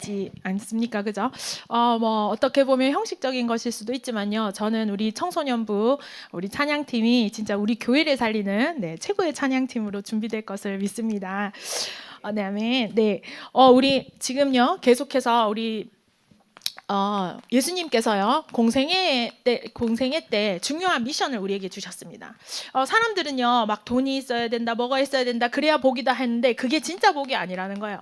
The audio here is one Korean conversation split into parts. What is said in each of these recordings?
있지 않습니까? 그죠? 뭐 어떻게 보면 형식적인 것일 수도 있지만요. 저는 우리 청소년부, 우리 찬양팀이 진짜 우리 교회를 살리는 최고의 찬양팀으로 준비될 것을 믿습니다. 네, 아멘. 네, 우리 지금요 계속해서 우리 예수님께서요 공생애 때 중요한 미션을 우리에게 주셨습니다. 사람들은요 막 돈이 있어야 된다, 뭐가 있어야 된다, 그래야 복이다 했는데 그게 진짜 복이 아니라는 거예요.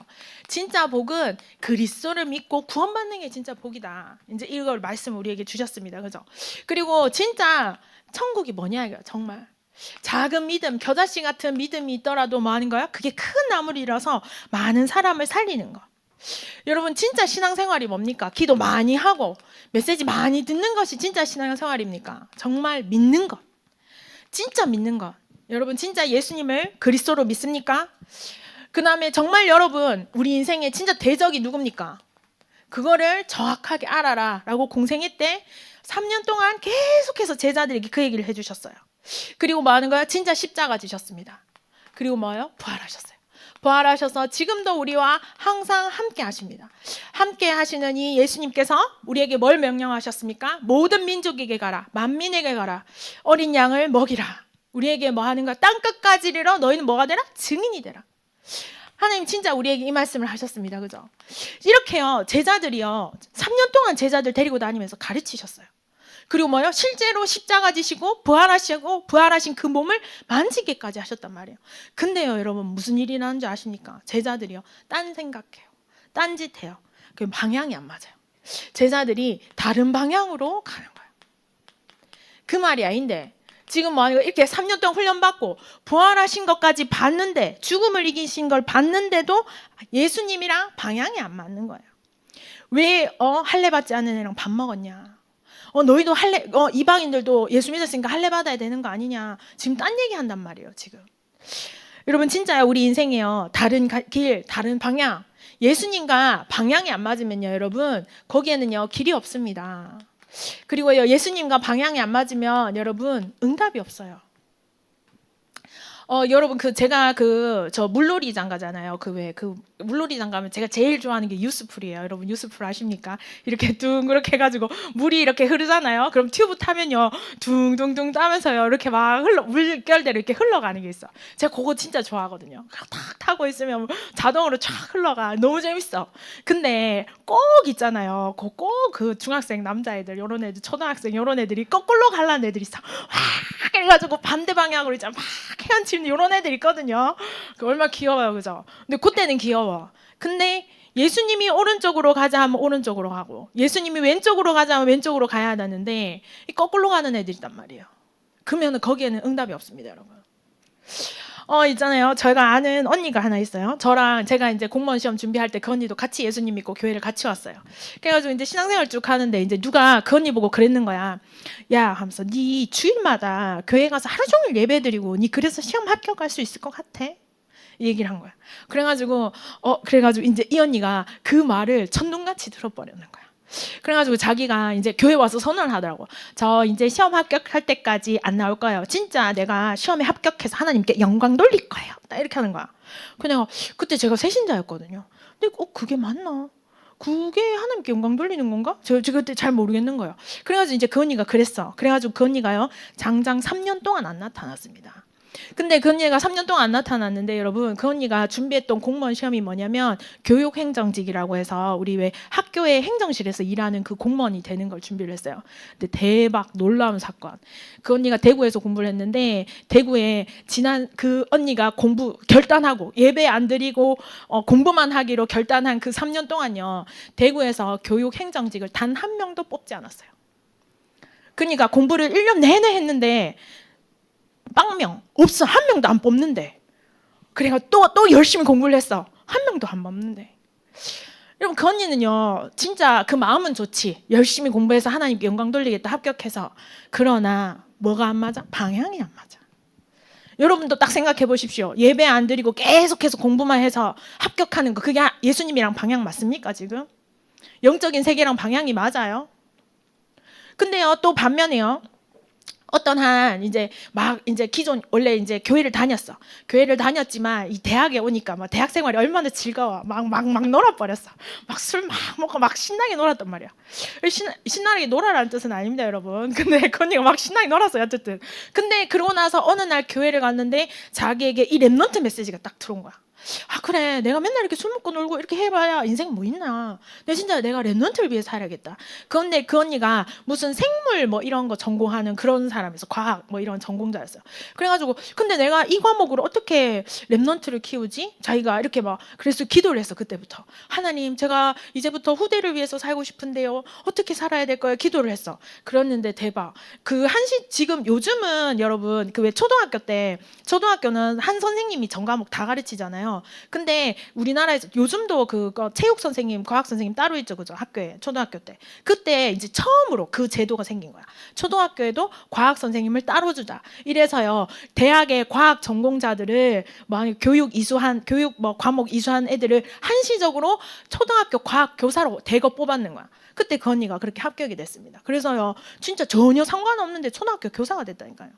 진짜 복은 그리스도를 믿고 구원받는 게 진짜 복이다. 이제 이걸 말씀 우리에게 주셨습니다. 그죠? 그리고 진짜 천국이 뭐냐 이거예요. 정말 작은 믿음, 겨자씨 같은 믿음이 있더라도 뭐 하는 거야? 그게 큰 나무를 이뤄서 많은 사람을 살리는 거. 여러분 진짜 신앙생활이 뭡니까? 기도 많이 하고 메시지 많이 듣는 것이 진짜 신앙생활입니까? 정말 믿는 것, 진짜 믿는 것. 여러분 진짜 예수님을 그리스도로 믿습니까? 그 다음에 정말 여러분 우리 인생의 진짜 대적이 누굽니까? 그거를 정확하게 알아라 라고 공생애 때 3년 동안 계속해서 제자들에게 그 얘기를 해주셨어요. 그리고 뭐 하는 거야? 진짜 십자가 지셨습니다. 그리고 뭐예요? 부활하셨어요. 부활하셔서 지금도 우리와 항상 함께 하십니다. 함께 하시는 이 예수님께서 우리에게 뭘 명령하셨습니까? 모든 민족에게 가라, 만민에게 가라, 어린 양을 먹이라. 우리에게 뭐 하는 거야? 땅끝까지 이르러 너희는 뭐가 되라? 증인이 되라. 하나님 진짜 우리에게 이 말씀을 하셨습니다. 그죠? 이렇게요 제자들이요 3년 동안 제자들 데리고 다니면서 가르치셨어요. 그리고 뭐요? 실제로 십자가 지시고 부활하시고 부활하신 그 몸을 만지기까지 하셨단 말이에요. 근데요 여러분 무슨 일이 나는 줄 아십니까? 제자들이요 딴 생각해요, 딴짓해요. 그 방향이 안 맞아요. 제자들이 다른 방향으로 가는 거예요. 그 말이 아닌데 지금 뭐 이렇게 3년 동안 훈련받고 부활하신 것까지 봤는데, 죽음을 이기신 걸 봤는데도 예수님이랑 방향이 안 맞는 거예요. 왜 할례 받지 않은 애랑 밥 먹었냐? 너희도 할례, 이방인들도 예수 믿었으니까 할례 받아야 되는 거 아니냐? 지금 딴 얘기 한단 말이에요, 지금. 여러분, 진짜요, 우리 인생에요. 다른 길, 다른 방향. 예수님과 방향이 안 맞으면요, 여러분, 거기에는요, 길이 없습니다. 그리고요, 예수님과 방향이 안 맞으면 여러분, 응답이 없어요. 여러분 제가 저 물놀이장 가잖아요. 그 물놀이장 가면 제가 제일 좋아하는 게 유스풀이에요. 여러분 유스풀 아십니까? 이렇게 둥그렇게 해가지고 물이 이렇게 흐르잖아요. 그럼 튜브 타면요 둥둥둥 따면서요 이렇게 막 물결대로 이렇게 흘러가는 게 있어. 제가 그거 진짜 좋아하거든요. 탁 타고 있으면 자동으로 쫙 흘러가. 너무 재밌어. 근데 꼭 있잖아요. 꼭 그 중학생 남자애들, 요런 애들, 초등학생 요런 애들이 거꾸로 가려는 애들이 있어. 와 그래가지고 반대 방향으로 있잖아. 막 헤엄치는 이런 애들 있거든요. 얼마나 귀여워요, 그죠? 근데 그때는 귀여워. 근데 예수님이 오른쪽으로 가자 하면 오른쪽으로 가고, 예수님이 왼쪽으로 가자 하면 왼쪽으로 가야 하는데 거꾸로 가는 애들이 있단 말이에요. 그러면 거기에는 응답이 없습니다, 여러분. 있잖아요. 제가 아는 언니가 하나 있어요. 저랑 제가 이제 공무원 시험 준비할 때 그 언니도 같이 예수님 믿고 교회를 같이 왔어요. 그래가지고 이제 신앙생활 쭉 하는데 이제 누가 그 언니 보고 그랬는 거야. 야, 하면서 네 주일마다 교회 가서 하루 종일 예배드리고 네 그래서 시험 합격할 수 있을 것 같아? 이 얘기를 한 거야. 그래가지고 이제 이 언니가 그 말을 천둥같이 들어버리는 거야. 그래가지고 자기가 이제 교회 와서 선언을 하더라고. 저 이제 시험 합격할 때까지 안 나올 거예요. 진짜 내가 시험에 합격해서 하나님께 영광 돌릴 거예요. 이렇게 하는 거야. 그냥 그때 제가 새신자였거든요. 근데 그게 맞나? 그게 하나님께 영광 돌리는 건가? 제가 그때 잘 모르겠는 거예요. 그래가지고 이제 그 언니가 그랬어. 그래가지고 그 언니가요 장장 3년 동안 안 나타났습니다. 근데 그 언니가 3년 동안 안 나타났는데 여러분 그 언니가 준비했던 공무원 시험이 뭐냐면 교육행정직이라고 해서 우리 왜 학교의 행정실에서 일하는 그 공무원이 되는 걸 준비를 했어요. 근데 대박 놀라운 사건. 그 언니가 대구에서 공부를 했는데 대구에 지난 그 언니가 공부 결단하고 예배 안 드리고 공부만 하기로 결단한 그 3년 동안요 대구에서 교육행정직을 단 한 명도 뽑지 않았어요. 그러니까 공부를 1년 내내 했는데 빵명 없어. 한 명도 안 뽑는데. 그래가 또 열심히 공부를 했어. 한 명도 안 뽑는데. 여러분 그 언니는요 진짜 그 마음은 좋지. 열심히 공부해서 하나님께 영광 돌리겠다 합격해서. 그러나 뭐가 안 맞아? 방향이 안 맞아. 여러분도 딱 생각해 보십시오. 예배 안 드리고 계속해서 공부만 해서 합격하는 거 그게 예수님이랑 방향 맞습니까 지금? 영적인 세계랑 방향이 맞아요? 근데요 또 반면에요 어떤 한 이제 막 이제 기존 원래 이제 교회를 다녔어. 교회를 다녔지만 이 대학에 오니까 막 대학 생활이 얼마나 즐거워. 막 놀아버렸어. 막 술 막 먹고 막 신나게 놀았단 말이야. 신나게 놀아라는 뜻은 아닙니다, 여러분. 근데 그 언니가 막 신나게 놀았어요, 어쨌든. 근데 그러고 나서 어느 날 교회를 갔는데 자기에게 이 랩넌트 메시지가 딱 들어온 거야. 아 그래, 내가 맨날 이렇게 술 먹고 놀고 이렇게 해봐야 인생 뭐 있나. 내가 랩넌트를 위해 살아야겠다. 그런데 그 언니가 무슨 생물 뭐 이런 거 전공하는 그런 사람이었어. 과학 뭐 이런 전공자였어요. 그래가지고 근데 내가 이 과목으로 어떻게 랩넌트를 키우지? 자기가 이렇게 막 그래서 기도를 했어. 그때부터 하나님, 제가 이제부터 후대를 위해서 살고 싶은데요, 어떻게 살아야 될까요? 기도를 했어. 그랬는데 대박. 그 한시 지금 요즘은 여러분 그 왜 초등학교는 한 선생님이 전 과목 다 가르치잖아요. 근데 우리나라에서 요즘도 그거 체육 선생님, 과학 선생님 따로 있죠, 그죠? 학교에 초등학교 때 그때 이제 처음으로 그 제도가 생긴 거야. 초등학교에도 과학 선생님을 따로 주자. 이래서요 대학의 과학 전공자들을 막 교육 뭐 과목 이수한 애들을 한시적으로 초등학교 과학 교사로 대거 뽑았는 거야. 그때 그 언니가 그렇게 합격이 됐습니다. 그래서요 진짜 전혀 상관없는데 초등학교 교사가 됐다니까요.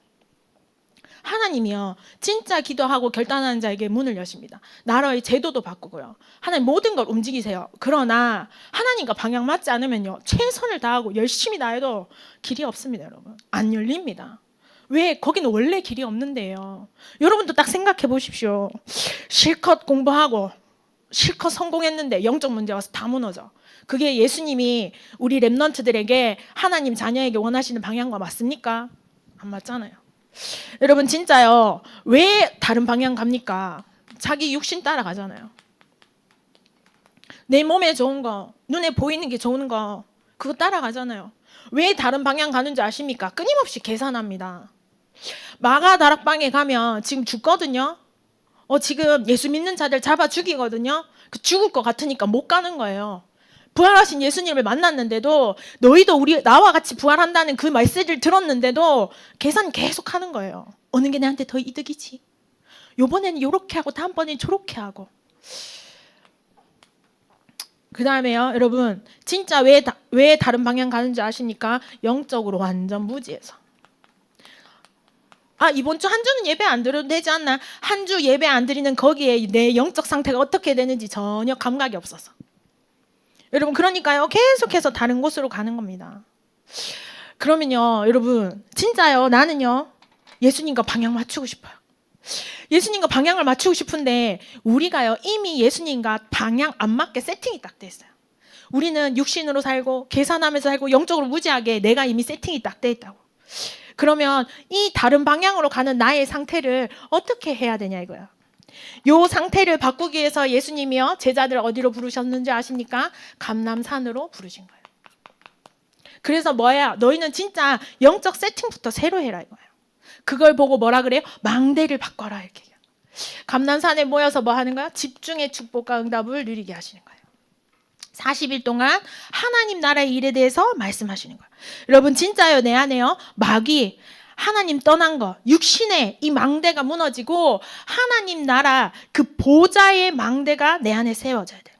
하나님이요 진짜 기도하고 결단하는 자에게 문을 여십니다. 나라의 제도도 바꾸고요. 하나님 모든 걸 움직이세요. 그러나 하나님과 방향 맞지 않으면요 최선을 다하고 열심히 다해도 길이 없습니다. 여러분 안 열립니다. 왜? 거기는 원래 길이 없는데요. 여러분도 딱 생각해 보십시오. 실컷 공부하고 실컷 성공했는데 영적 문제 와서 다 무너져. 그게 예수님이 우리 랩넌트들에게 하나님 자녀에게 원하시는 방향과 맞습니까? 안 맞잖아요. 여러분 진짜요 왜 다른 방향 갑니까? 자기 육신 따라가잖아요. 내 몸에 좋은 거, 눈에 보이는 게 좋은 거 그거 따라가잖아요. 왜 다른 방향 가는지 아십니까? 끊임없이 계산합니다. 마가 다락방에 가면 지금 죽거든요. 지금 예수 믿는 자들 잡아 죽이거든요. 죽을 것 같으니까 못 가는 거예요. 부활하신 예수님을 만났는데도 너희도 나와 같이 부활한다는 그 메시지를 들었는데도 계산 계속 하는 거예요. 어느 게 내한테 더 이득이지? 요번에는 요렇게 하고 다음번에는 저렇게 하고. 그 다음에요 여러분 진짜 왜 다른 방향 가는지 아십니까? 영적으로 완전 무지해서. 이번 주 한 주는 예배 안 드려도 되지 않나? 한 주 예배 안 드리는 거기에 내 영적 상태가 어떻게 되는지 전혀 감각이 없어서. 여러분 그러니까요 계속해서 다른 곳으로 가는 겁니다. 그러면요 여러분 진짜요 나는요 예수님과 방향 맞추고 싶어요. 예수님과 방향을 맞추고 싶은데 우리가요 이미 예수님과 방향 안 맞게 세팅이 딱 돼 있어요. 우리는 육신으로 살고 계산하면서 살고 영적으로 무지하게 내가 이미 세팅이 딱 돼 있다고. 그러면 이 다른 방향으로 가는 나의 상태를 어떻게 해야 되냐 이거야. 요 상태를 바꾸기 위해서 예수님이요 제자들 어디로 부르셨는지 아십니까? 감람산으로 부르신 거예요. 그래서 뭐야? 너희는 진짜 영적 세팅부터 새로 해라 이거예요. 그걸 보고 뭐라 그래요? 망대를 바꿔라 이렇게. 감람산에 모여서 뭐 하는 거야? 집중의 축복과 응답을 누리게 하시는 거예요. 40일 동안 하나님 나라의 일에 대해서 말씀하시는 거예요. 여러분 진짜요 내 안에요 마귀 하나님 떠난 거 육신의 이 망대가 무너지고 하나님 나라 그 보좌의 망대가 내 안에 세워져야 돼요.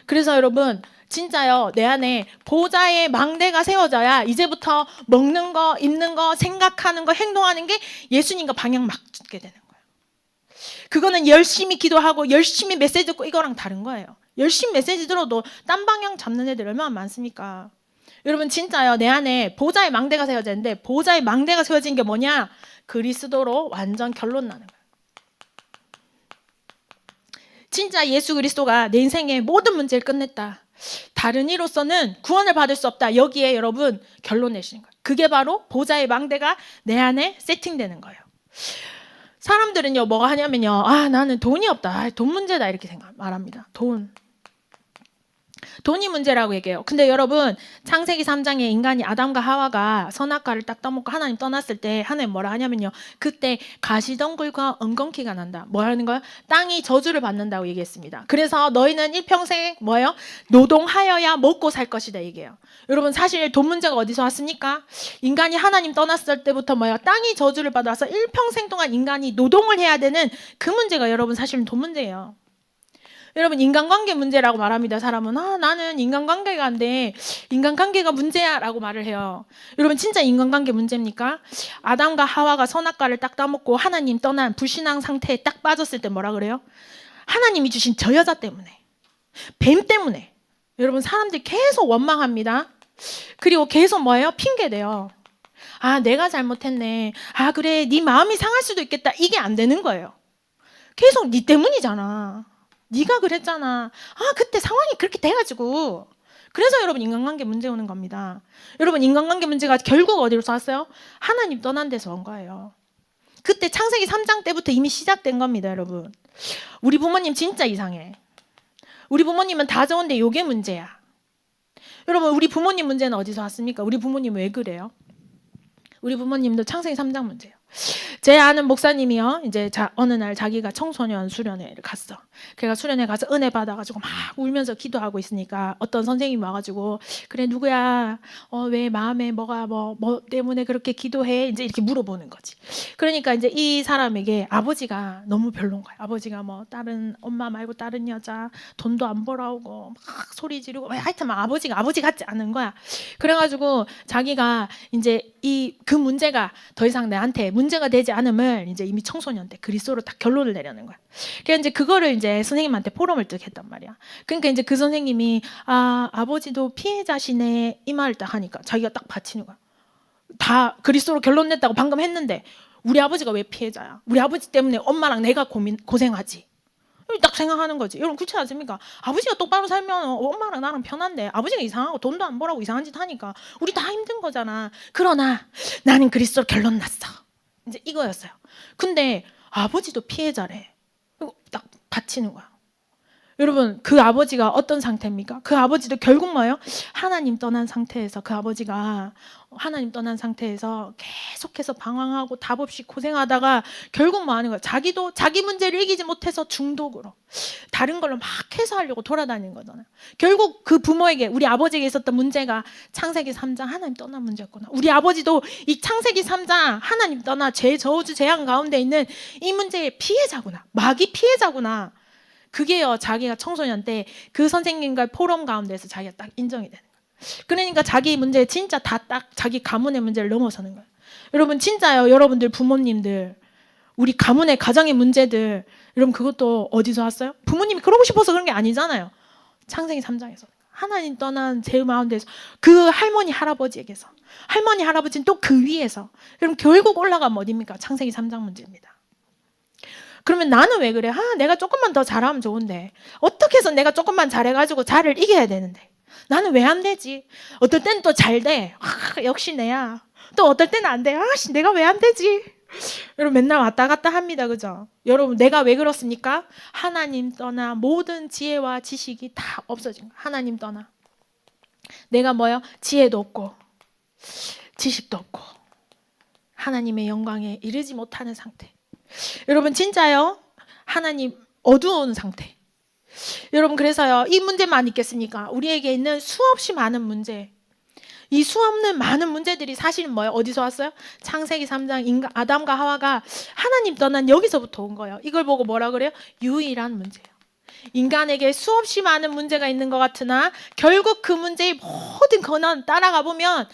그래서 여러분 진짜요 내 안에 보좌의 망대가 세워져야 이제부터 먹는 거 입는 거 생각하는 거 행동하는 게 예수님과 방향 맞게 되는 거예요. 그거는 열심히 기도하고 열심히 메시지 듣고 이거랑 다른 거예요. 열심히 메시지 들어도 딴 방향 잡는 애들 얼마나 많습니까? 여러분 진짜요 내 안에 보좌의 망대가 세워지는데 보좌의 망대가 세워진 게 뭐냐? 그리스도로 완전 결론 나는 거예요. 진짜 예수 그리스도가 내 인생의 모든 문제를 끝냈다. 다른 이로서는 구원을 받을 수 없다. 여기에 여러분 결론 내시는 거예요. 그게 바로 보좌의 망대가 내 안에 세팅되는 거예요. 사람들은요 뭐가 하냐면요 나는 돈이 없다. 돈 문제다 이렇게 말합니다. 돈이 문제라고 얘기해요. 근데 여러분 창세기 3장에 인간이 아담과 하와가 선악과를 딱 떠먹고 하나님 떠났을 때 하나님 뭐라 하냐면요 그때 가시덩굴과 엉겅퀴가 난다. 뭐 하는 거야? 땅이 저주를 받는다고 얘기했습니다. 그래서 너희는 일평생 뭐예요? 노동하여야 먹고 살 것이다 얘기해요. 여러분 사실 돈 문제가 어디서 왔습니까? 인간이 하나님 떠났을 때부터 뭐예요? 땅이 저주를 받아서 일평생 동안 인간이 노동을 해야 되는 그 문제가 여러분 사실은 돈 문제예요. 여러분 인간관계 문제라고 말합니다. 사람은 나는 인간관계가 안 돼. 인간관계가 문제야 라고 말을 해요. 여러분 진짜 인간관계 문제입니까? 아담과 하와가 선악과를 딱 따먹고 하나님 떠난 불신앙 상태에 딱 빠졌을 때 뭐라 그래요? 하나님이 주신 저 여자 때문에, 뱀 때문에. 여러분 사람들이 계속 원망합니다. 그리고 계속 뭐예요? 핑계대요. 내가 잘못했네. 그래 네 마음이 상할 수도 있겠다. 이게 안 되는 거예요. 계속 네 때문이잖아. 네가 그랬잖아. 그때 상황이 그렇게 돼가지고. 그래서 여러분 인간관계 문제 오는 겁니다. 여러분 인간관계 문제가 결국 어디로서 왔어요? 하나님 떠난 데서 온 거예요. 그때 창세기 3장 때부터 이미 시작된 겁니다. 여러분 우리 부모님 진짜 이상해. 우리 부모님은 다 좋은데 이게 문제야. 여러분 우리 부모님 문제는 어디서 왔습니까? 우리 부모님 왜 그래요? 우리 부모님도 창세기 3장 문제예요. 제 아는 목사님이요. 이제 어느 날 자기가 청소년 수련회를 갔어. 걔가 수련회 가서 은혜 받아가지고 막 울면서 기도하고 있으니까 어떤 선생님이 와가지고 그래 누구야? 왜 마음에 뭐가 뭐 때문에 그렇게 기도해? 이제 이렇게 물어보는 거지. 그러니까 이제 이 사람에게 아버지가 너무 별로인 거야. 아버지가 뭐 다른 엄마 말고 다른 여자 돈도 안 벌어오고 막 소리 지르고 하여튼 막 아버지가 아버지 같지 않은 거야. 그래가지고 자기가 이제 그 문제가 더 이상 내한테 문제가 되지 않음을 이제 이미 청소년 때 그리스도로 딱 결론을 내려는 거야. 그래서 이제 그거를 이제 선생님한테 포럼을 딱 했단 말이야. 그러니까 이제 그 선생님이 아버지도 피해자시네 이 말을 딱 하니까 자기가 딱 받치는 거야. 다 그리스도로 결론 냈다고 방금 했는데 우리 아버지가 왜 피해자야? 우리 아버지 때문에 엄마랑 내가 고생하지. 딱 생각하는 거지. 여러분 그렇지 않습니까? 아버지가 똑바로 살면 엄마랑 나랑 편한데 아버지가 이상하고 돈도 안 벌고 이상한 짓 하니까 우리 다 힘든 거잖아. 그러나 나는 그리스도로 결론 났어. 이제 이거였어요. 근데 아버지도 피해자래. 딱 받치는 거야. 여러분 그 아버지가 어떤 상태입니까? 그 아버지도 결국 뭐예요? 하나님 떠난 상태에서 그 아버지가 하나님 떠난 상태에서 계속해서 방황하고 답 없이 고생하다가 결국 뭐 하는 거야? 자기도 자기 문제를 이기지 못해서 중독으로 다른 걸로 막 해소하려고 돌아다니는 거잖아요. 결국 그 부모에게 우리 아버지에게 있었던 문제가 창세기 3장 하나님 떠난 문제였구나. 우리 아버지도 이 창세기 3장 하나님 떠나 죄 저주 재앙 가운데 있는 이 문제의 피해자구나. 마귀 피해자구나. 그게요 자기가 청소년 때 그 선생님과 포럼 가운데서 자기가 딱 인정이 되는 거예요. 그러니까 자기 문제 진짜 다 딱 자기 가문의 문제를 넘어서는 거예요. 여러분 진짜요. 여러분들 부모님들 우리 가문의 가정의 문제들 여러분 그것도 어디서 왔어요? 부모님이 그러고 싶어서 그런 게 아니잖아요. 창세기 3장에서 하나님 떠난 제 가운데서 그 할머니 할아버지에게서 할머니 할아버지는 또 그 위에서 여러분 결국 올라가면 어디입니까? 창세기 3장 문제입니다. 그러면 나는 왜 그래? 내가 조금만 더 잘하면 좋은데 어떻게 해서 내가 조금만 잘해가지고 자를 이겨야 되는데 나는 왜 안 되지? 어떨 때는 또 잘 돼. 역시 내야. 또 어떨 때는 안 돼. 내가 왜 안 되지? 여러분 맨날 왔다 갔다 합니다. 그죠? 여러분 내가 왜 그렇습니까? 하나님 떠나 모든 지혜와 지식이 다 없어진 거야. 하나님 떠나. 내가 뭐요? 지혜도 없고 지식도 없고 하나님의 영광에 이르지 못하는 상태. 여러분 진짜요? 하나님 어두운 상태. 여러분 그래서요 이 문제만 있겠습니까? 우리에게 있는 수없이 많은 문제, 이 수없는 많은 문제들이 사실은 뭐예요? 어디서 왔어요? 창세기 3장 아담과 하와가 하나님 떠난 여기서부터 온 거예요. 이걸 보고 뭐라 그래요? 유일한 문제예요. 인간에게 수없이 많은 문제가 있는 것 같으나 결국 그 문제의 모든 근원 따라가 보면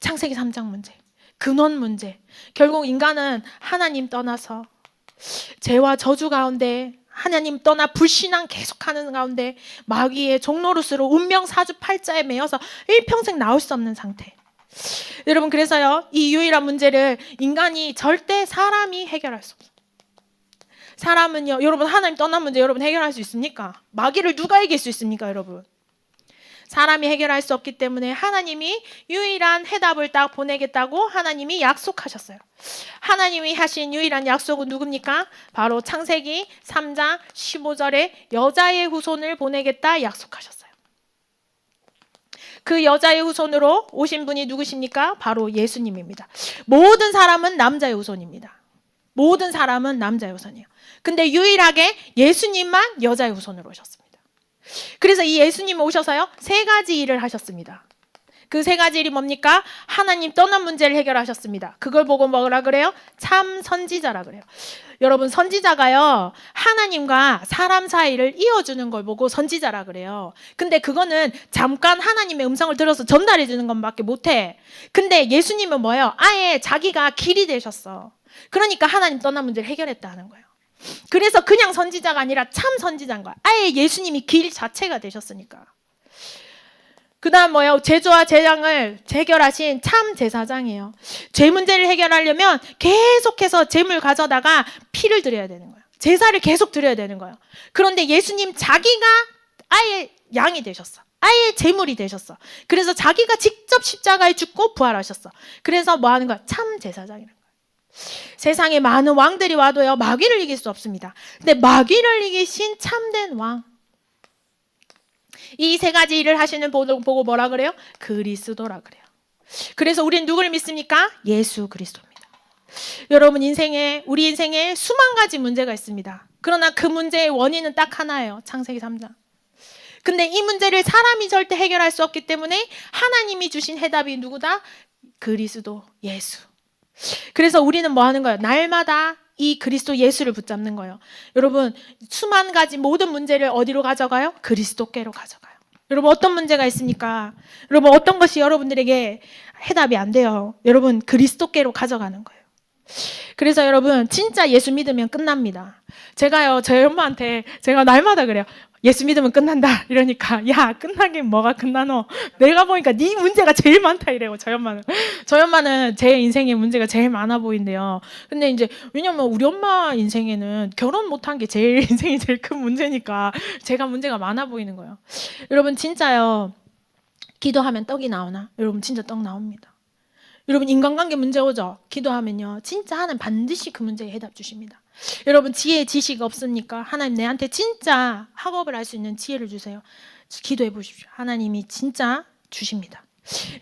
창세기 3장 문제, 근원 문제. 결국 인간은 하나님 떠나서 죄와 저주 가운데 하나님 떠나 불신앙 계속하는 가운데 마귀의 종노릇으로 운명 사주팔자에 매여서 일평생 나올 수 없는 상태. 여러분 그래서요 이 유일한 문제를 인간이 절대 사람이 해결할 수 없어요. 사람은요 여러분 하나님 떠난 문제 여러분 해결할 수 있습니까? 마귀를 누가 이길 수 있습니까 여러분? 사람이 해결할 수 없기 때문에 하나님이 유일한 해답을 딱 보내겠다고 하나님이 약속하셨어요. 하나님이 하신 유일한 약속은 누굽니까? 바로 창세기 3장 15절에 여자의 후손을 보내겠다 약속하셨어요. 그 여자의 후손으로 오신 분이 누구십니까? 바로 예수님입니다. 모든 사람은 남자의 후손입니다. 모든 사람은 남자의 후손이에요. 근데 유일하게 예수님만 여자의 후손으로 오셨습니다. 그래서 이 예수님 오셔서요 3가지 일을 하셨습니다. 그 세 가지 일이 뭡니까? 하나님 떠난 문제를 해결하셨습니다. 그걸 보고 뭐라 그래요? 참 선지자라 그래요. 여러분, 선지자가요, 하나님과 사람 사이를 이어주는 걸 보고 선지자라 그래요. 근데 그거는 잠깐 하나님의 음성을 들어서 전달해 주는 것밖에 못해. 근데 예수님은 뭐예요? 아예 자기가 길이 되셨어. 그러니까 하나님 떠난 문제를 해결했다는 거예요. 그래서 그냥 선지자가 아니라 참 선지자인 거야. 아예 예수님이 길 자체가 되셨으니까. 그 다음 뭐예요? 죄와 재앙을 해결하신 참 제사장이에요. 죄 문제를 해결하려면 계속해서 재물 가져다가 피를 드려야 되는 거예요. 제사를 계속 드려야 되는 거예요. 그런데 예수님 자기가 아예 양이 되셨어. 아예 제물이 되셨어. 그래서 자기가 직접 십자가에 죽고 부활하셨어. 그래서 뭐 하는 거야? 참 제사장이라는 거예요. 세상에 많은 왕들이 와도요, 마귀를 이길 수 없습니다. 근데 마귀를 이기신 참된 왕, 이 세 가지 일을 하시는 보고 뭐라 그래요? 그리스도라 그래요. 그래서 우리는 누구를 믿습니까? 예수 그리스도입니다. 여러분, 우리 인생에 수만 가지 문제가 있습니다. 그러나 그 문제의 원인은 딱 하나예요. 창세기 3장. 근데 이 문제를 사람이 절대 해결할 수 없기 때문에 하나님이 주신 해답이 누구다? 그리스도 예수. 그래서 우리는 뭐 하는 거예요? 날마다 이 그리스도 예수를 붙잡는 거예요. 여러분, 수만 가지 모든 문제를 어디로 가져가요? 그리스도께로 가져가요. 여러분, 어떤 문제가 있습니까? 여러분, 어떤 것이 여러분들에게 해답이 안 돼요? 여러분, 그리스도께로 가져가는 거예요. 그래서 여러분, 진짜 예수 믿으면 끝납니다. 제가요, 저희 엄마한테 제가 날마다 그래요. 예수 믿으면 끝난다 이러니까, 야, 끝나긴 뭐가 끝나노? 내가 보니까 네 문제가 제일 많다 이래요. 저희 엄마는 제 인생에 문제가 제일 많아 보인대요. 근데 이제 왜냐면 우리 엄마 인생에는 결혼 못한 게 제일 인생이 제일 큰 문제니까 제가 문제가 많아 보이는 거예요. 여러분, 진짜요, 기도하면 떡이 나오나? 여러분, 진짜 떡 나옵니다. 여러분, 인간관계 문제 오죠? 기도하면요, 진짜 하나님 반드시 그 문제에 해답 주십니다. 여러분, 지혜 지식 없습니까? 하나님 내한테 진짜 학업을 할 수 있는 지혜를 주세요. 기도해 보십시오. 하나님이 진짜 주십니다.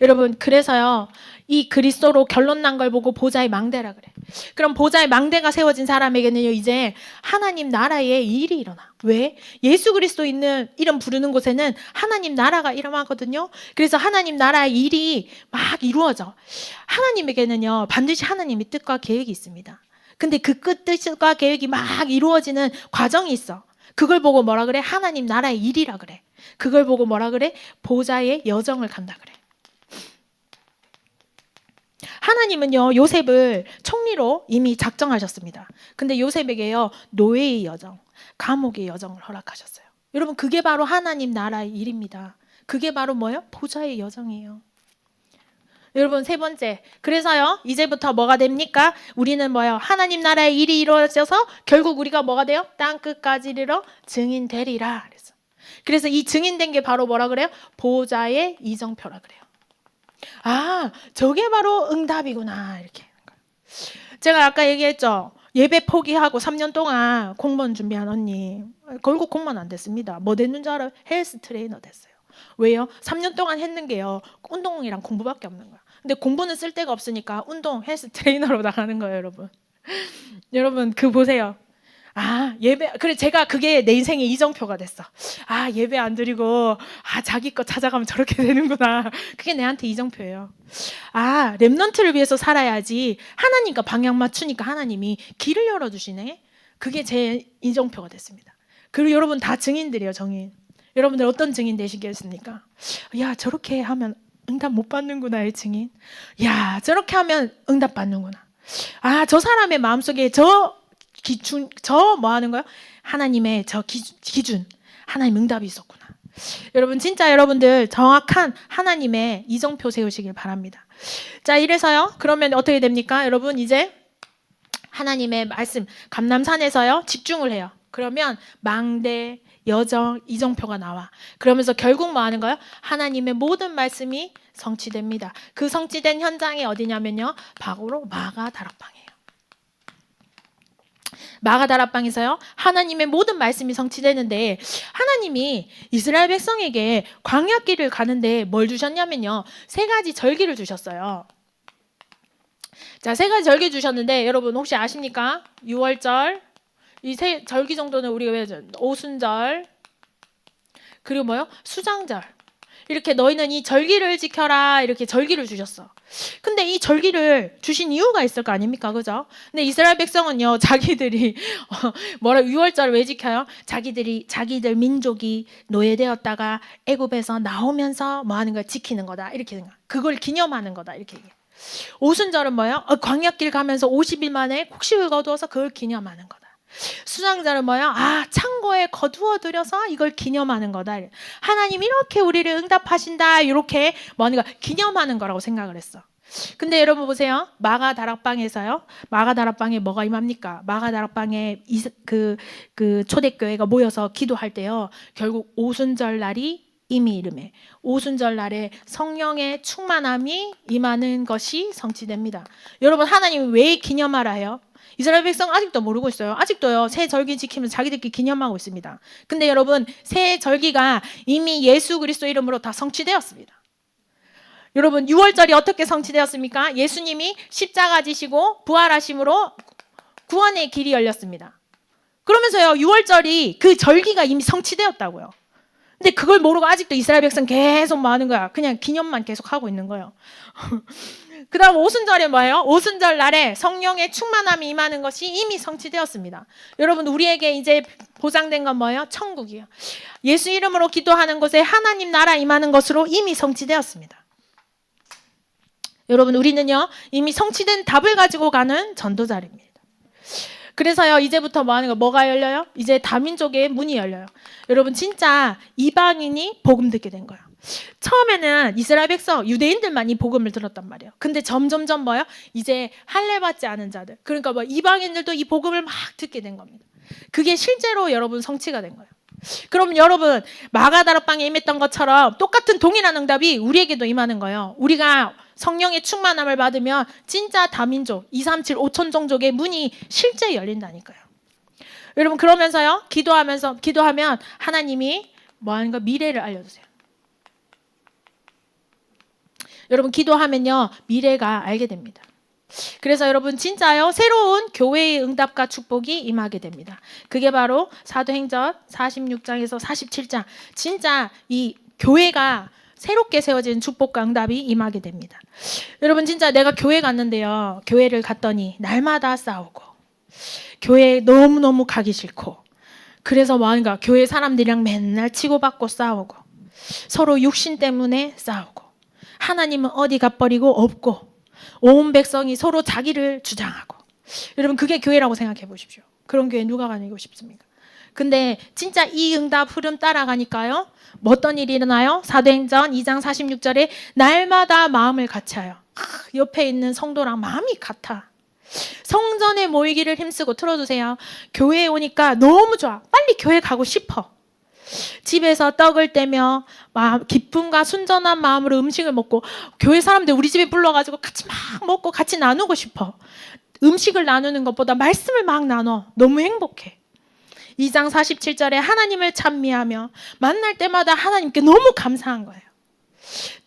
여러분, 그래서요, 이 그리스도로 결론 난 걸 보고 보좌의 망대라 그래. 그럼 보좌의 망대가 세워진 사람에게는요, 이제 하나님 나라의 일이 일어나. 왜? 예수 그리스도 있는 이름 부르는 곳에는 하나님 나라가 일어나거든요. 그래서 하나님 나라의 일이 막 이루어져. 하나님에게는요, 반드시 하나님의 뜻과 계획이 있습니다. 근데 그 뜻과 계획이 막 이루어지는 과정이 있어. 그걸 보고 뭐라 그래? 하나님 나라의 일이라 그래. 그걸 보고 뭐라 그래? 보좌의 여정을 간다 그래. 하나님은요, 요셉을 총리로 이미 작정하셨습니다. 근데 요셉에게요, 노예의 여정, 감옥의 여정을 허락하셨어요. 여러분, 그게 바로 하나님 나라의 일입니다. 그게 바로 뭐예요? 보좌의 여정이에요. 여러분, 세 번째, 그래서요, 이제부터 뭐가 됩니까? 우리는 뭐예요? 하나님 나라의 일이 이루어져서 결국 우리가 뭐가 돼요? 땅끝까지 이르러 증인 되리라. 그래서 이 증인된 게 바로 뭐라 그래요? 보좌의 이정표라 그래요. 아, 저게 바로 응답이구나, 이렇게. 제가 아까 얘기했죠. 예배 포기하고 3년 동안 공무원 준비한 언니, 결국 공무원 안 됐습니다. 뭐 됐는 줄 알아요? 헬스 트레이너 됐어요. 왜요? 3년 동안 했는 게요, 운동이랑 공부밖에 없는 거야. 근데 공부는 쓸 데가 없으니까 운동, 헬스 트레이너로 나가는 거예요, 여러분. 여러분, 그 보세요. 아, 예배, 그래, 제가 그게 내 인생의 이정표가 됐어. 아, 예배 안 드리고, 아, 자기 거 찾아가면 저렇게 되는구나. 그게 내한테 이정표예요. 아, 렘넌트를 위해서 살아야지. 하나님과 방향 맞추니까 하나님이 길을 열어주시네. 그게 제 이정표가 됐습니다. 그리고 여러분 다 증인들이에요, 증인. 여러분들 어떤 증인 되시겠습니까? 야, 저렇게 하면 응답 못 받는구나, 이 증인. 야, 저렇게 하면 응답 받는구나. 아, 저 사람의 마음속에 뭐 하는 거요? 하나님의 저 기준, 하나님 응답이 있었구나. 여러분, 진짜 여러분들 정확한 하나님의 이정표 세우시길 바랍니다. 자, 이래서요, 그러면 어떻게 됩니까? 여러분, 이제 하나님의 말씀, 감람산에서요, 집중을 해요. 그러면 망대, 여정, 이정표가 나와. 그러면서 결국 뭐 하는 거예요? 하나님의 모든 말씀이 성취됩니다. 그 성취된 현장이 어디냐면요, 바로 마가 다락방이에요. 마가 다락방에서요, 하나님의 모든 말씀이 성취되는데, 하나님이 이스라엘 백성에게 광야길을 가는데 뭘 주셨냐면요, 3가지 절기를 주셨어요. 자, 3가지 절기 주셨는데, 여러분 혹시 아십니까? 6월절, 이 절기 정도는 우리가 왜 오순절, 그리고 뭐요? 수장절. 이렇게 너희는 이 절기를 지켜라 이렇게 절기를 주셨어. 근데 이 절기를 주신 이유가 있을 거 아닙니까? 그죠? 근데 이스라엘 백성은요, 자기들이 뭐라 6월절을 왜 지켜요? 자기들 민족이 노예되었다가 애굽에서 나오면서 뭐 하는 걸 지키는 거다 이렇게 생각. 그걸 기념하는 거다 이렇게 얘기해. 오순절은 뭐예요? 광야길 가면서 50일 만에 곡식을 거두어서 그걸 기념하는 거다. 수장자는 뭐예요? 창고에 거두어들여서 이걸 기념하는 거다. 하나님 이렇게 우리를 응답하신다. 이렇게 뭐하는 거 기념하는 거라고 생각을 했어. 근데 여러분 보세요. 마가 다락방에서요. 마가 다락방에 뭐가 임합니까? 마가 다락방에 그 초대교회가 모여서 기도할 때요. 결국 오순절 날이 이미 이름에 오순절 날에 성령의 충만함이 임하는 것이 성취됩니다. 여러분 하나님이 왜 기념하라 해요? 이스라엘 백성 아직도 모르고 있어요. 아직도요. 새 절기 지키면서 자기들끼리 기념하고 있습니다. 근데 여러분 새 절기가 이미 예수 그리스도 이름으로 다 성취되었습니다. 여러분 6월절이 어떻게 성취되었습니까? 예수님이 십자가 지시고 부활하심으로 구원의 길이 열렸습니다. 그러면서요 6월절이 그 절기가 이미 성취되었다고요. 근데 그걸 모르고 아직도 이스라엘 백성 계속 뭐 하는 거야. 그냥 기념만 계속 하고 있는 거예요. 그 다음 오순절에 뭐예요? 오순절 날에 성령의 충만함이 임하는 것이 이미 성취되었습니다. 여러분 우리에게 이제 보장된 건 뭐예요? 천국이요. 예수 이름으로 기도하는 곳에 하나님 나라 임하는 것으로 이미 성취되었습니다. 여러분 우리는요 이미 성취된 답을 가지고 가는 전도자입니다. 그래서요 이제부터 뭐 하는 거 뭐가 열려요? 이제 다민족의 문이 열려요. 여러분 진짜 이방인이 복음 듣게 된 거예요. 처음에는 이스라엘 백성 유대인들만 이 복음을 들었단 말이에요. 근데 점점점 뭐요? 이제 할례 받지 않은 자들 그러니까 뭐 이방인들도 이 복음을 막 듣게 된 겁니다. 그게 실제로 여러분 성취가 된 거예요. 그럼 여러분 마가다락방에 임했던 것처럼 똑같은 동일한 응답이 우리에게도 임하는 거예요. 우리가 성령의 충만함을 받으면 진짜 다민족 237 5천 종족의 문이 실제 열린다니까요. 여러분 그러면서요 기도하면 하나님이 뭐 하는 거 미래를 알려주세요. 여러분 기도하면요 미래가 알게 됩니다. 그래서 여러분 진짜요 새로운 교회의 응답과 축복이 임하게 됩니다. 그게 바로 사도행전 46장에서 47장 진짜 이 교회가 새롭게 세워진 축복과 응답이 임하게 됩니다. 여러분 진짜 내가 교회 갔는데요. 교회를 갔더니 날마다 싸우고 교회에 너무너무 가기 싫고 그래서 뭐하는가 교회 사람들이랑 맨날 치고받고 싸우고 서로 육신 때문에 싸우고 하나님은 어디 가버리고 없고 온 백성이 서로 자기를 주장하고 여러분 그게 교회라고 생각해 보십시오. 그런 교회 누가 가고 싶습니까? 근데 진짜 이 응답 흐름 따라가니까요. 뭐 어떤 일이 일어나요? 사도행전 2장 46절에 날마다 마음을 같이하여 옆에 있는 성도랑 마음이 같아. 성전에 모이기를 힘쓰고 틀어주세요. 교회에 오니까 너무 좋아. 빨리 교회 가고 싶어. 집에서 떡을 떼며 기쁨과 순전한 마음으로 음식을 먹고 교회 사람들 우리 집에 불러가지고 같이 막 먹고 같이 나누고 싶어. 음식을 나누는 것보다 말씀을 막 나눠. 너무 행복해. 2장 47절에 하나님을 찬미하며 만날 때마다 하나님께 너무 감사한 거예요.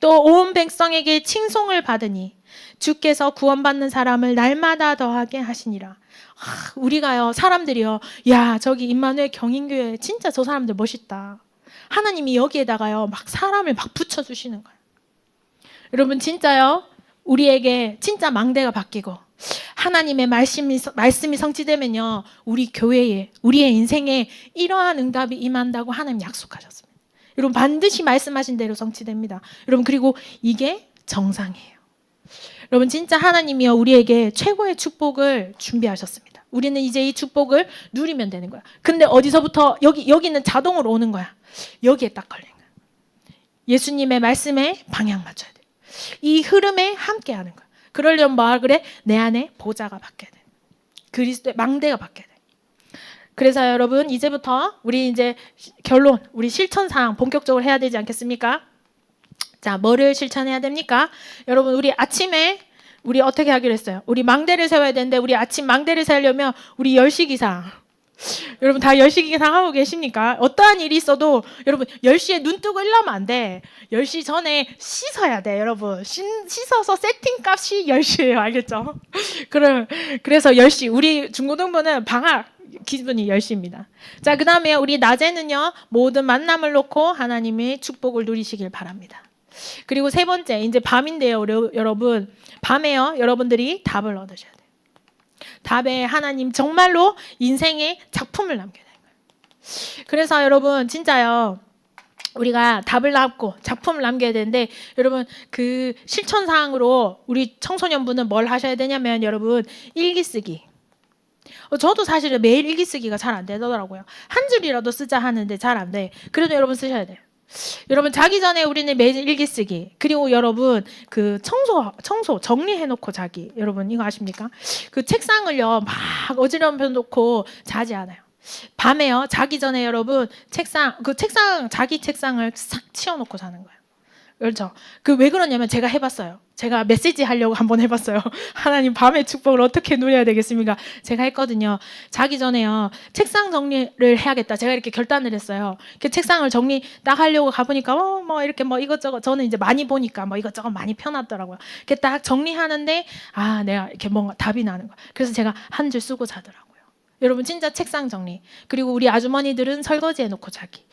또 온 백성에게 칭송을 받으니 주께서 구원받는 사람을 날마다 더하게 하시니라. 우리가요 사람들이요 야 저기 임마누엘 경인교회 진짜 저 사람들 멋있다. 하나님이 여기에다가요 막 사람을 막 붙여주시는 거예요. 여러분 진짜요 우리에게 진짜 망대가 바뀌고 하나님의 말씀이 성취되면요 우리 교회에 우리의 인생에 이러한 응답이 임한다고 하나님 약속하셨습니다. 여러분 반드시 말씀하신 대로 성취됩니다. 여러분 그리고 이게 정상이에요. 여러분 진짜 하나님이요 우리에게 최고의 축복을 준비하셨습니다. 우리는 이제 이 축복을 누리면 되는 거야. 근데 어디서부터 여기는 자동으로 오는 거야. 여기에 딱 걸린 거야. 예수님의 말씀에 방향 맞춰야 돼. 이 흐름에 함께하는 거야. 그러려면 뭐 그래? 내 안에 보좌가 바뀌어야 돼. 그리스도의 망대가 바뀌어야 돼. 그래서 여러분 이제부터 우리 이제 결론, 우리 실천사항 본격적으로 해야 되지 않겠습니까? 자, 뭐를 실천해야 됩니까? 여러분 우리 아침에 우리 어떻게 하기로 했어요? 우리 망대를 세워야 되는데 우리 아침 망대를 세우려면 우리 10시 기상. 여러분 다 10시 기상 하고 계십니까? 어떠한 일이 있어도 여러분 10시에 눈 뜨고 일어나면 안 돼. 10시 전에 씻어야 돼 여러분. 씻어서 세팅값이 10시예요. 알겠죠? 그래서 10시 우리 중고등부는 방학 기분이 10시입니다. 자, 그 다음에 우리 낮에는요, 모든 만남을 놓고 하나님의 축복을 누리시길 바랍니다. 그리고 세 번째, 이제 밤인데요, 여러분. 밤에요, 여러분들이 답을 얻으셔야 돼요. 답에 하나님 정말로 인생의 작품을 남겨야 돼요. 그래서 여러분, 진짜요, 우리가 답을 남고 작품을 남겨야 되는데, 여러분 그 실천사항으로 우리 청소년분은 뭘 하셔야 되냐면, 여러분 일기 쓰기. 저도 사실은 매일 일기 쓰기가 잘 안 되더라고요. 한 줄이라도 쓰자 하는데 잘 안 돼. 그래도 여러분 쓰셔야 돼요. 여러분 자기 전에 우리는 매일 일기 쓰기. 그리고 여러분 그 청소 정리해 놓고 자기. 여러분 이거 아십니까? 그 책상을요 막 어지럽혀 놓고 자지 않아요. 밤에요 자기 전에 여러분 자기 책상을 싹 치워놓고 자는 거예요. 그렇죠? 그 왜 그러냐면 제가 해봤어요. 제가 메시지 하려고 한번 해봤어요. 하나님 밤의 축복을 어떻게 누려야 되겠습니까? 제가 했거든요. 자기 전에요 책상 정리를 해야겠다. 제가 이렇게 결단을 했어요. 그 책상을 정리 딱 하려고 가보니까 뭐 이렇게 뭐 이것저것, 저는 이제 많이 보니까 뭐 이것저것 많이 펴놨더라고요. 이렇게 딱 정리하는데 내가 이렇게 뭔가 답이 나는 거야. 그래서 제가 한 줄 쓰고 자더라고요. 여러분 진짜 책상 정리. 그리고 우리 아주머니들은 설거지 해놓고 자기.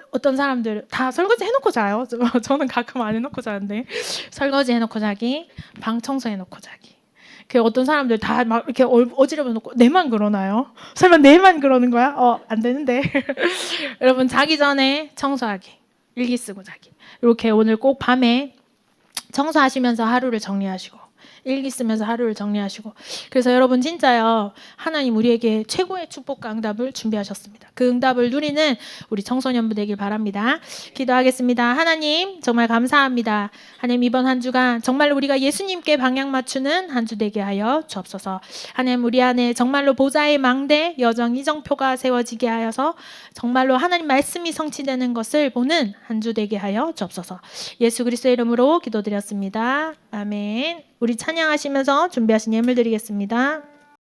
어떤 사람들 다 설거지 해놓고 자요. 저는 가끔 안 해놓고 자는데, 설거지 해놓고 자기, 방 청소해놓고 자기. 어떤 사람들 다 막 이렇게 어지럽혀 놓고, 내만 그러나요? 설마 내만 그러는 거야? 안 되는데. 여러분 자기 전에 청소하기, 일기 쓰고 자기. 이렇게 오늘 꼭 밤에 청소하시면서 하루를 정리하시고, 일기 쓰면서 하루를 정리하시고. 그래서 여러분 진짜요, 하나님 우리에게 최고의 축복과 응답을 준비하셨습니다. 그 응답을 누리는 우리 청소년부 되길 바랍니다. 기도하겠습니다. 하나님 정말 감사합니다. 하나님 이번 한 주간 정말 우리가 예수님께 방향 맞추는 한 주 되게 하여 주옵소서. 하나님 우리 안에 정말로 보좌의 망대 여정 이정표가 세워지게 하여서 정말로 하나님 말씀이 성취되는 것을 보는 한 주 되게 하여 주옵소서. 예수 그리스도의 이름으로 기도드렸습니다. 아멘. 우리 찬양하시면서 준비하신 예물 드리겠습니다.